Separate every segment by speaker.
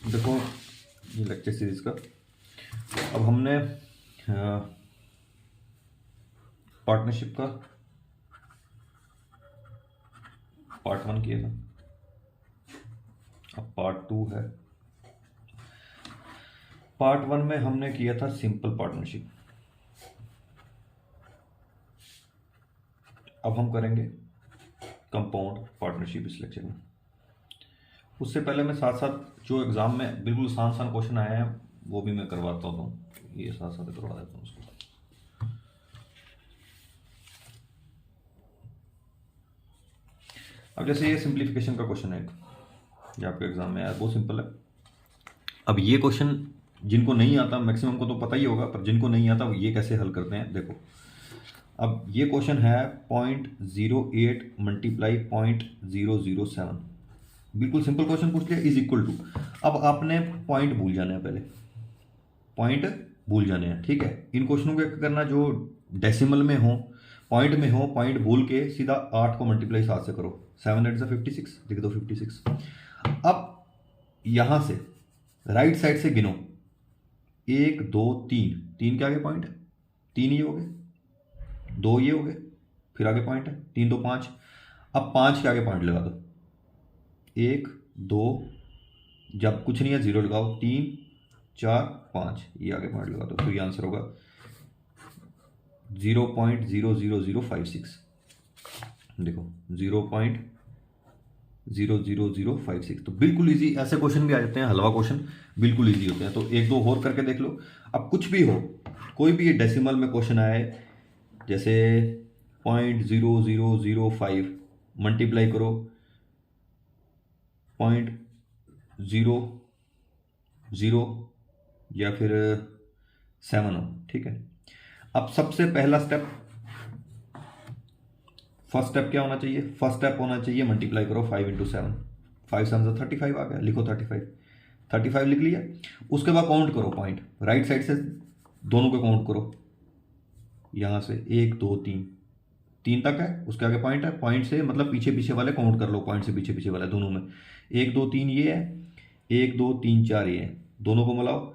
Speaker 1: देखो ये lecture series का अब हमने पार्टनरशिप का पार्ट 1 किया था, अब पार्ट 2 है। पार्ट 1 में हमने किया था सिंपल पार्टनरशिप, अब हम करेंगे कंपाउंड पार्टनरशिप इस लेक्चर में। उससे पहले मैं साथ साथ जो एग्ज़ाम में बिल्कुल आसान क्वेश्चन आए हैं वो भी मैं करवाता हूँ, ये साथ साथ करवा देता हूँ उसको। अब जैसे ये सिंप्लीफिकेशन का क्वेश्चन है, ये आपके एग्जाम में आया, बहुत सिंपल है। अब ये क्वेश्चन जिनको नहीं आता, मैक्सिमम को तो पता ही होगा, पर जिनको नहीं आता वो ये कैसे हल करते हैं देखो। अब ये क्वेश्चन है 0.08 मल्टीप्लाई 0.007, बिल्कुल सिंपल क्वेश्चन पूछ लिया, इज इक्वल टू। अब आपने पॉइंट भूल जाना है, पहले पॉइंट भूल जाने हैं, ठीक है। इन क्वेश्चनों को क्या करना, जो डेसिमल में हो, पॉइंट में हो, पॉइंट भूल के सीधा 8 को मल्टीप्लाई 7 से करो, 7 8 56, लिख दो 56। अब यहां से राइट साइड से गिनो, 1 2 3, 3 के आगे पॉइंट है, 3 ये हो गए, 2 ये हो गए, फिर आगे पॉइंट है, 3 2 5। अब 5 के आगे पॉइंट लगा दो, 1 2, जब कुछ नहीं है 0 लगाओ, 3 4 5, ये आगे पॉइंट लगा दो, तो ये आंसर होगा 0.00056। देखो 0.00056, तो बिल्कुल इजी। ऐसे क्वेश्चन भी आ जाते हैं, हलवा क्वेश्चन बिल्कुल इजी होते हैं। तो एक दो और करके देख लो। अब कुछ भी हो, कोई भी डेसिमल में क्वेश्चन आए, जैसे 0.0005 मल्टीप्लाई करो 0.00 या फिर 7 हो, ठीक है। अब सबसे पहला स्टेप, फर्स्ट स्टेप क्या होना चाहिए, फर्स्ट स्टेप होना चाहिए मल्टीप्लाई करो 5 इंटू 7, 5 7 35 आ गया, लिखो 35 लिख लिया। उसके बाद काउंट करो पॉइंट, राइट साइड से दोनों को काउंट करो, यहां से 1 2 3, 3 तक है, उसके आगे पॉइंट है, पॉइंट से मतलब पीछे पीछे वाले काउंट कर लो, पॉइंट से पीछे पीछे वाले दोनों में, 1 2 3 ये है, 1 2 3 4 ये है, दोनों को मिलाओ,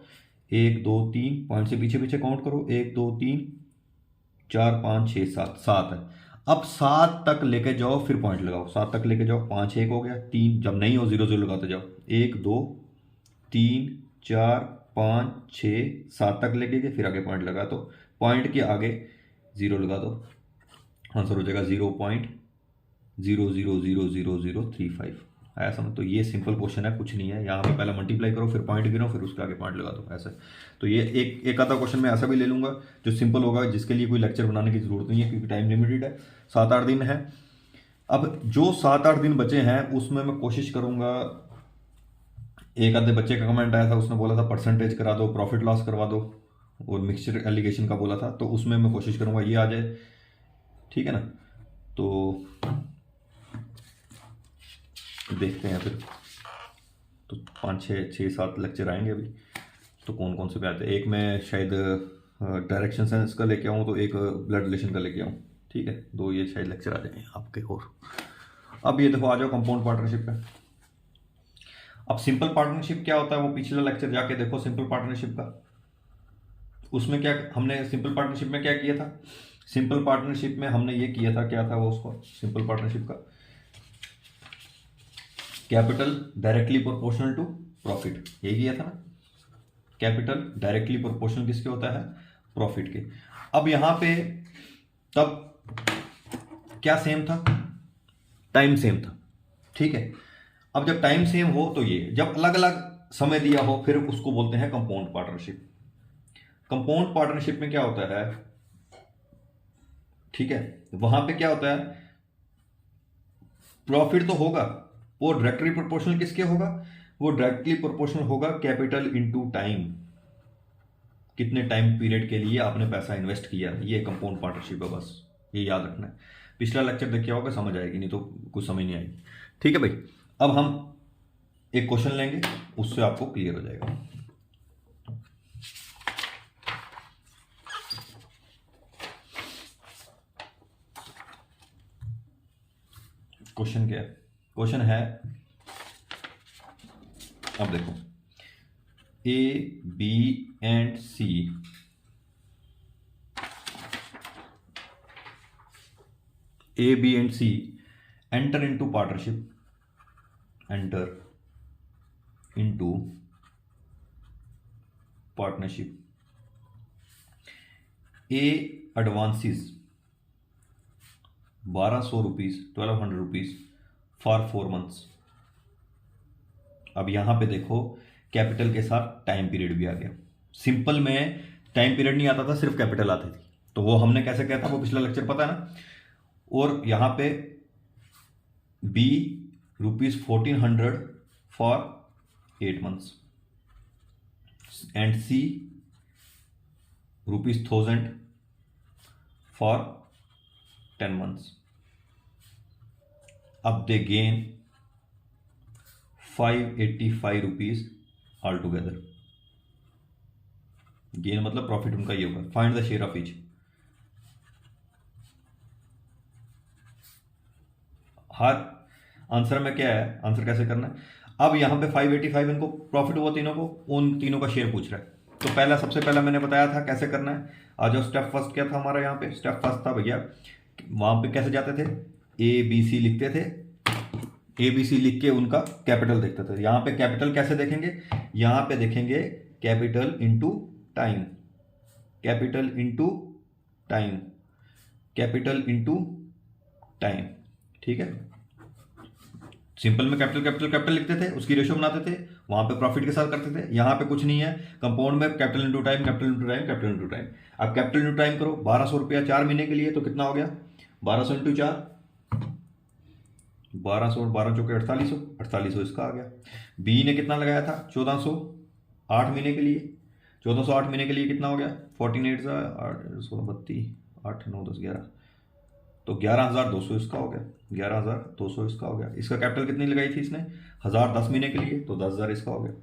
Speaker 1: 1 2 3, पॉइंट से पीछे पीछे काउंट करो, 1 2 3 4 5 6 7, 7 है। अब 7 तक लेके जाओ, फिर पॉइंट लगाओ, 7 तक लेके जाओ, 5 1 हो गया, 3 जब नहीं हो 0 0 लगाते जाओ, 1 2 3 4 5 6 7 तक लेके गए, फिर आगे पॉइंट लगा, तो पॉइंट के आगे 0 लगा दो, आंसर हो जाएगा 0.000035। आया समझ। तो ये सिंपल क्वेश्चन है, कुछ नहीं है। यहाँ पे पहले मल्टीप्लाई करो, फिर पॉइंट गिनो, फिर उसके आगे पॉइंट लगा दो, ऐसे। तो ये एक आधा क्वेश्चन मैं ऐसा भी ले लूंगा जो सिंपल होगा, जिसके लिए कोई लेक्चर बनाने की जरूरत नहीं है, क्योंकि टाइम लिमिटेड है, 7 8 दिन है। अब जो 7 8 दिन बचे हैं उसमें मैं कोशिश करूंगा, एक आधे बच्चे का कमेंट आया था, उसने बोला था परसेंटेज करा दो, प्रॉफिट लॉस करवा दो, और मिक्सचर एलिगेशन का बोला था, तो उसमें मैं कोशिश करूंगा ये आ जाए, ठीक है ना। तो देखते हैं फिर, तो 5 6 6 7 लेक्चर आएंगे अभी। तो कौन कौन से पे आते हैं, एक मैं शायद डायरेक्शन साइंस का लेके आऊँ, तो एक ब्लड रिलेशन का लेके आऊँ, ठीक है। 2 ये शायद लेक्चर आ जाएंगे आपके। और अब ये देखो, आ जाओ कंपाउंड पार्टनरशिप पे। अब सिंपल पार्टनरशिप क्या होता है, वो पिछला लेक्चर जाके देखो सिंपल पार्टनरशिप का। उसमें क्या हमने सिंपल पार्टनरशिप में क्या किया था, सिंपल पार्टनरशिप में हमने ये किया था, क्या था वो, उसको सिंपल पार्टनरशिप का capital directly proportional to profit, यही किया था ना। कैपिटल डायरेक्टली प्रोपोर्शनल किसके होता है, प्रॉफिट के। अब यहां पे तब क्या सेम था, टाइम सेम था, ठीक है। अब जब टाइम सेम हो, तो ये जब अलग अलग समय दिया हो, फिर उसको बोलते हैं कंपाउंड पार्टनरशिप। कंपाउंड पार्टनरशिप में क्या होता है, ठीक है, वहां पे क्या होता है, प्रॉफिट तो होगा, वो डायरेक्टली प्रोपोर्शनल किसके होगा, वो डायरेक्टली प्रोपोर्शनल होगा कैपिटल इनटू टाइम, कितने टाइम पीरियड के लिए आपने पैसा इन्वेस्ट किया, ये कंपाउंड पार्टनरशिप है, बस ये याद रखना है। पिछला लेक्चर देख के होगा, समझ आएगी, नहीं तो कुछ समझ नहीं आएगी, ठीक है भाई। अब हम एक क्वेश्चन लेंगे, उससे आपको क्लियर हो जाएगा। क्वेश्चन क्या है, क्वेश्चन है, अब देखो, A, B and C enter into partnership, A advances 1200 rupees 1200 rupees for 4 months. अब यहां पे देखो कैपिटल के साथ टाइम पीरियड भी आ गया। सिंपल में टाइम पीरियड नहीं आता था, सिर्फ कैपिटल आती थी, तो वो हमने कैसे किया था वो पिछला लेक्चर पता है ना। और यहां पे B ₹1400 for 8 months and C ₹1000 for 10 months. अब they gain 585 rupees all together. Gain मतलब प्रॉफिट उनका ये होगा। Find the share of each. हर आंसर में क्या है, आंसर कैसे करना है। अब यहां पे 585 इनको प्रॉफिट हुआ तीनों को, उन तीनों का शेयर पूछ रहा है। तो पहला सबसे पहला मैंने बताया था कैसे करना है। आज जो स्टेप फर्स्ट क्या था हमारा, यहाँ पे स्टेप फर्स्ट था भैया, वहां पे कैसे जाते थे, ABC लिखते थे, ABC लिख के उनका कैपिटल देखते थे। यहां पे कैपिटल कैसे देखेंगे, यहां पे देखेंगे capital into time, capital into time, capital into time. ठीक है, सिंपल में कैपिटल कैपिटल कैपिटल लिखते थे, उसकी रेशियो बनाते थे, वहां पे प्रॉफिट के साथ करते थे। यहां पे कुछ नहीं है, कंपाउंड में capital into time, capital into time, capital into time. अब कैपिटल इंटू टाइम करो, 1200 रुपया 4 महीने के लिए, तो कितना हो गया 1200 इंटू 4, 1200 12 चौके 4800, 4800 इसका आ गया। बी ने कितना लगाया था 1400 8 महीने के लिए, 1408 महीने के लिए कितना हो गया 48 16 32 8 9 10 11, तो 11200 इसका हो गया, 11200 इसका हो गया। इसका कैपिटल कितनी लगाई थी इसने 1000 10 महीने के लिए, तो 10000 इसका हो गया,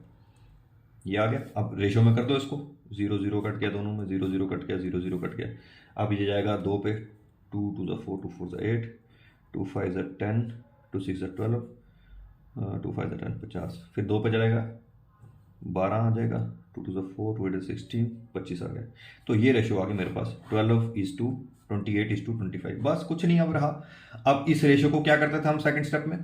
Speaker 1: ये आ गया। अब रेशियो में कर दो इसको, 0 0 कट गया दोनों में, 0 0 कट गया, 0 0 कट गया। अब ये जाएगा 2 पे, 2 2 4 2 4 8 2 5 10 2 6 12 2 5 10 50, फिर 2 पे चलेगा 12 आ जाएगा, 2 2 4 2 8 16 25 आ गया। तो ये रेशियो आ गया मेरे पास 12:28:25, बस कुछ नहीं अब रहा। अब इस रेशियो को क्या करते थे हम सेकंड स्टेप में,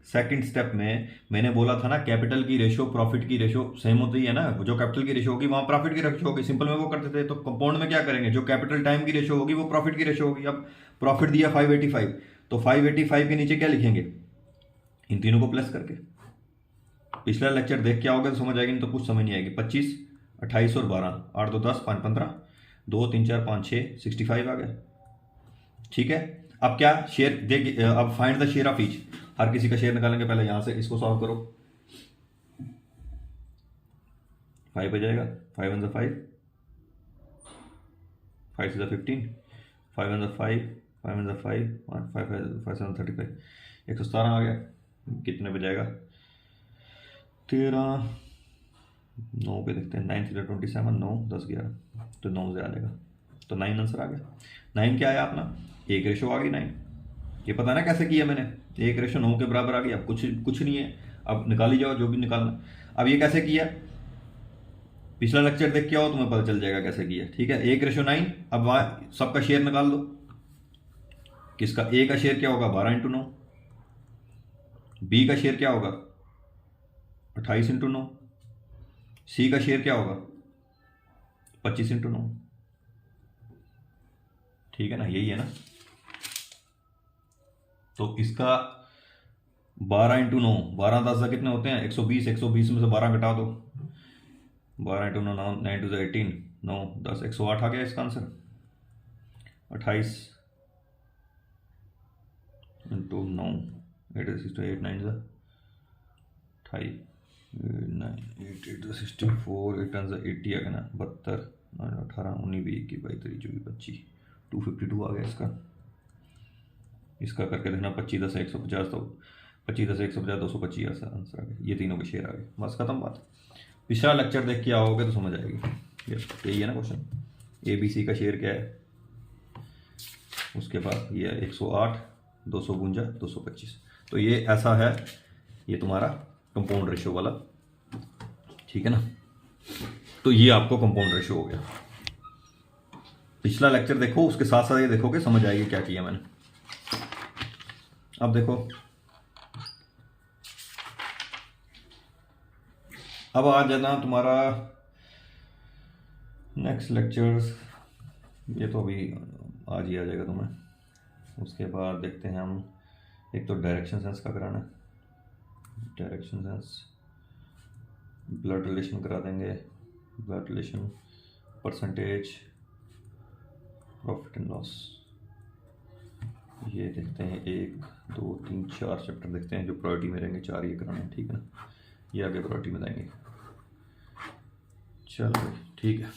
Speaker 1: सेकंड स्टेप में मैंने बोला था ना कैपिटल की रेशियो प्रॉफिट की रेशियो सेम होती है ना, जो कैपिटल की रेशियो होगी वहां प्रॉफिट की रेशियो होगी, सिंपल में वो करते थे। तो कंपाउंड में क्या करेंगे, जो कैपिटल टाइम की रेशियो होगी वो प्रॉफिट की रेशियो होगी। अब प्रॉफिट दिया 585, तो 585 के नीचे क्या लिखेंगे, इन तीनों को प्लस करके। पिछला लेक्चर देख के आओगे तो समझ आएगी, नहीं तो कुछ समझ नहीं आएगी। 25 28 और 12 8 2 10 5 15 2 3 4 5 6 65 आ गया। ठीक है, अब क्या शेयर देख, अब find the share of each, हर किसी का शेयर निकालेंगे। पहले यहां से इसको सॉल्व करो, 5 हो जाएगा, 5 1 5 5 6 15 5 1 5 5 1 5 5 5 7 35 117 आ गया। कितने पे जाएगा 13 9 पे देखते हैं, 9 3 27 9 10 11, तो 9 से आ जाएगा, तो 9 आंसर आ गया। 9 क्या आया अपना, एक रेशो आ गई 9। ये पता ना कैसे किया मैंने, 1:9 के बराबर आ गया। अब कुछ नहीं है, अब निकाली जाओ जो भी निकालना। अब ये कैसे किया, पिछला लेक्चर देख के आओ तुम्हें पता चल जाएगा कैसे किया। ठीक है, 1:9। अब वहां सबका शेयर निकाल दो, किसका, ए का शेयर क्या होगा 12 × 9, बी का शेयर क्या होगा 28 × 9, सी का शेयर क्या होगा 25 × 9। ठीक है ना, यही है ना। तो इसका 12 × 9, 12 10 कितने होते हैं 120, 120 में से 12 घटा दो, 12 × 9 9 2 18 9 10 108 आ गया इसका आंसर। 28 × 9 8 6 8 9 28 9 8 8 64 8 80 आ गया ना, 72 18 19 20 21 22 23 24 25 252 आ गया इसका। इसका करके देखना 25 10 150, तो 25 10 150 225 आंसर आ गया। ये तीनों के शेयर आ गए, बस खत्म बात। पिछला लेक्चर देख के आओगे तो समझ आएगी। यही है ना क्वेश्चन, ABC का शेयर क्या है, उसके बाद ये 108 252 225, तो ये ऐसा है, ये तुम्हारा कंपाउंड रेशियो वाला। ठीक है ना, तो ये आपको कंपाउंड रेशियो हो गया। पिछला लेक्चर देखो, उसके साथ साथ ये देखोगे, समझ आएगी क्या किया मैंने। अब देखो, अब आ जाना तुम्हारा नेक्स्ट लेक्चर्स, ये तो अभी आज ही आ जाएगा तुम्हें। उसके बाद देखते हैं हम, एक तो डायरेक्शन सेंस का कराना है, डायरेक्शन सेंस, ब्लड रिलेशन करा देंगे, blood relation, percentage, profit and loss. ये देखते हैं 1 2 3 4 चैप्टर देखते हैं जो प्रायोरिटी में रहेंगे, 4 ये कराने हैं, ठीक है ना। ये आगे प्रायोरिटी में जाएंगे। चलो भाई ठीक है।